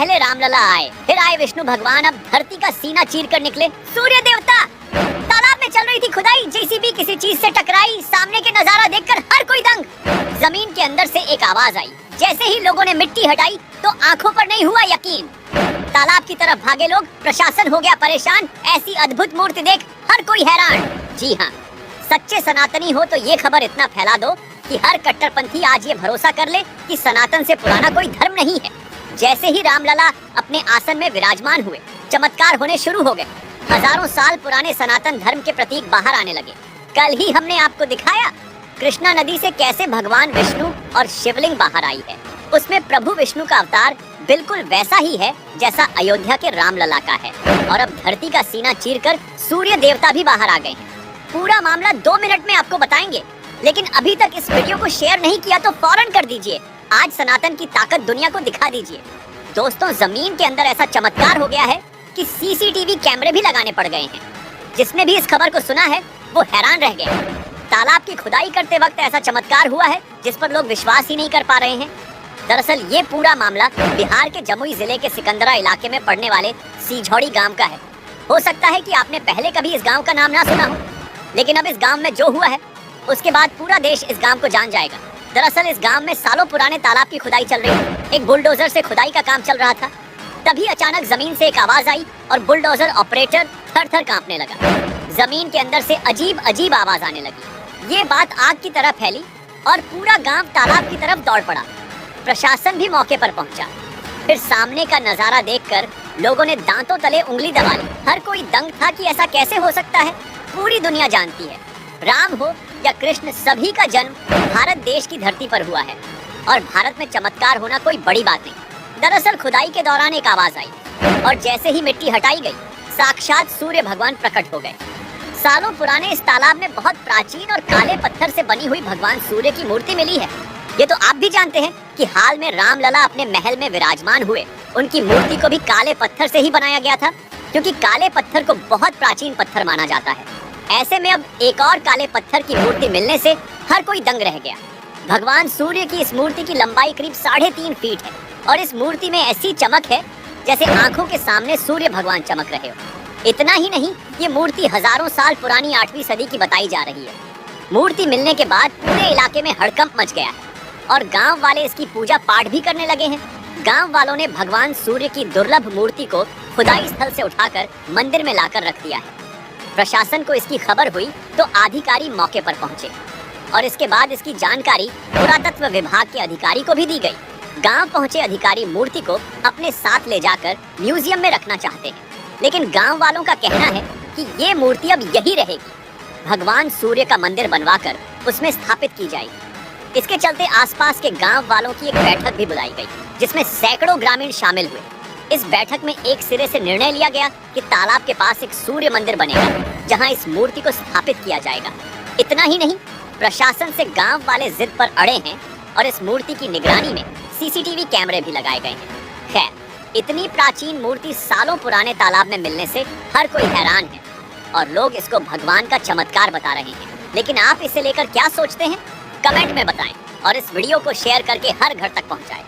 पहले रामलला आए, फिर आए विष्णु भगवान, अब धरती का सीना चीर कर निकले सूर्य देवता। तालाब में चल रही थी खुदाई, जेसीबी किसी चीज से टकराई, सामने के नजारा देखकर हर कोई दंग। जमीन के अंदर से एक आवाज आई, जैसे ही लोगों ने मिट्टी हटाई तो आंखों पर नहीं हुआ यकीन। तालाब की तरफ भागे लोग, प्रशासन हो गया परेशान, ऐसी अद्भुत मूर्ति देख हर कोई हैरान। जी हाँ, सच्चे सनातनी हो तो ये खबर इतना फैला दो कि हर कट्टरपंथी आज ये भरोसा कर ले कि सनातन से पुराना कोई धर्म नहीं है। जैसे ही रामलला अपने आसन में विराजमान हुए, चमत्कार होने शुरू हो गए। हजारों साल पुराने सनातन धर्म के प्रतीक बाहर आने लगे। कल ही हमने आपको दिखाया कृष्णा नदी से कैसे भगवान विष्णु और शिवलिंग बाहर आई है। उसमें प्रभु विष्णु का अवतार बिल्कुल वैसा ही है जैसा अयोध्या के रामलला का है। और अब धरती का सीना चीरकर सूर्य देवता भी बाहर आ गए हैं। पूरा मामला 2 मिनट में आपको बताएंगे, लेकिन अभी तक इस वीडियो को शेयर नहीं किया तो फौरन कर दीजिए। आज सनातन की ताकत दुनिया को दिखा दीजिए। दोस्तों, जमीन के अंदर ऐसा चमत्कार हो गया है कि सीसीटीवी कैमरे भी लगाने पड़ गए हैं। जिसने भी इस खबर को सुना है वो हैरान रह गए। तालाब की खुदाई करते वक्त ऐसा चमत्कार हुआ है जिस पर लोग विश्वास ही नहीं कर पा रहे हैं। दरअसल ये पूरा मामला बिहार के जमुई जिले के सिकंदरा इलाके में पड़ने वाले सीझौड़ी गांव का है। हो सकता है कि आपने पहले कभी इस गांव का नाम ना सुना हो, लेकिन अब इस गांव में जो हुआ है उसके बाद पूरा देश इस गांव को जान जाएगा। दरअसल इस गांव में सालों पुराने तालाब की खुदाई चल रही थी। एक बुलडोजर से खुदाई का काम चल रहा था। तभी अचानक जमीन से एक आवाज आई और बुलडोजर ऑपरेटर थर-थर कांपने लगा। जमीन के अंदर से अजीब अजीब आवाज आने लगी। ये बात आग की तरह फैली और पूरा गांव तालाब की तरफ दौड़ पड़ा। प्रशासन भी मौके पर पहुंचा। फिर सामने का नजारा देखकर लोगों ने दांतों तले उंगली दबा ली। हर कोई दंग था कि ऐसा कैसे हो सकता है। पूरी दुनिया जानती है, राम हो या कृष्ण, सभी का जन्म भारत देश की धरती पर हुआ है और भारत में चमत्कार होना कोई बड़ी बात नहीं। दरअसल खुदाई के दौरान एक आवाज आई और जैसे ही मिट्टी हटाई गई, साक्षात सूर्य भगवान प्रकट हो गए। सालों पुराने इस तालाब में बहुत प्राचीन और काले पत्थर से बनी हुई भगवान सूर्य की मूर्ति मिली है। ये तो आप भी जानते हैं कि हाल में रामलला अपने महल में विराजमान हुए। उनकी मूर्ति को भी काले पत्थर से ही बनाया गया था, क्योंकि काले पत्थर को बहुत प्राचीन पत्थर माना जाता है। ऐसे में अब एक और काले पत्थर की मूर्ति मिलने से हर कोई दंग रह गया। भगवान सूर्य की इस मूर्ति की लंबाई करीब 3.5 फीट है और इस मूर्ति में ऐसी चमक है जैसे आंखों के सामने सूर्य भगवान चमक रहे हो। इतना ही नहीं, ये मूर्ति हजारों साल पुरानी 8वीं सदी की बताई जा रही है। मूर्ति मिलने के बाद पूरे इलाके में हड़कंप मच गया है और गांव वाले इसकी पूजा पाठ भी करने लगे हैं। गांव वालों ने भगवान सूर्य की दुर्लभ मूर्ति को खुदाई स्थल से उठाकर मंदिर में लाकर रख दिया है। प्रशासन को इसकी खबर हुई तो अधिकारी मौके पर पहुंचे और इसके बाद इसकी जानकारी पुरातत्व विभाग के अधिकारी को भी दी गई। गांव पहुंचे अधिकारी मूर्ति को अपने साथ ले जाकर म्यूजियम में रखना चाहते हैं, लेकिन गांव वालों का कहना है कि ये मूर्ति अब यही रहेगी। भगवान सूर्य का मंदिर बनवाकर उसमें स्थापित की जाएगी। इसके चलते आसपास के गांव वालों की एक बैठक भी बुलाई गई, जिसमें सैकड़ों ग्रामीण शामिल हुए। इस बैठक में एक सिरे से निर्णय लिया गया कि तालाब के पास एक सूर्य मंदिर बनेगा, जहां इस मूर्ति को स्थापित किया जाएगा। इतना ही नहीं, प्रशासन से गांव वाले जिद पर अड़े हैं और इस मूर्ति की निगरानी में सीसीटीवी कैमरे भी लगाए गए हैं। खैर, इतनी प्राचीन मूर्ति सालों पुराने तालाब में मिलने से हर कोई हैरान है और लोग इसको भगवान का चमत्कार बता रहे हैं। लेकिन आप इसे लेकर क्या सोचते हैं, कमेंट में बताएं और इस वीडियो को शेयर करके हर घर तक पहुंचाएं।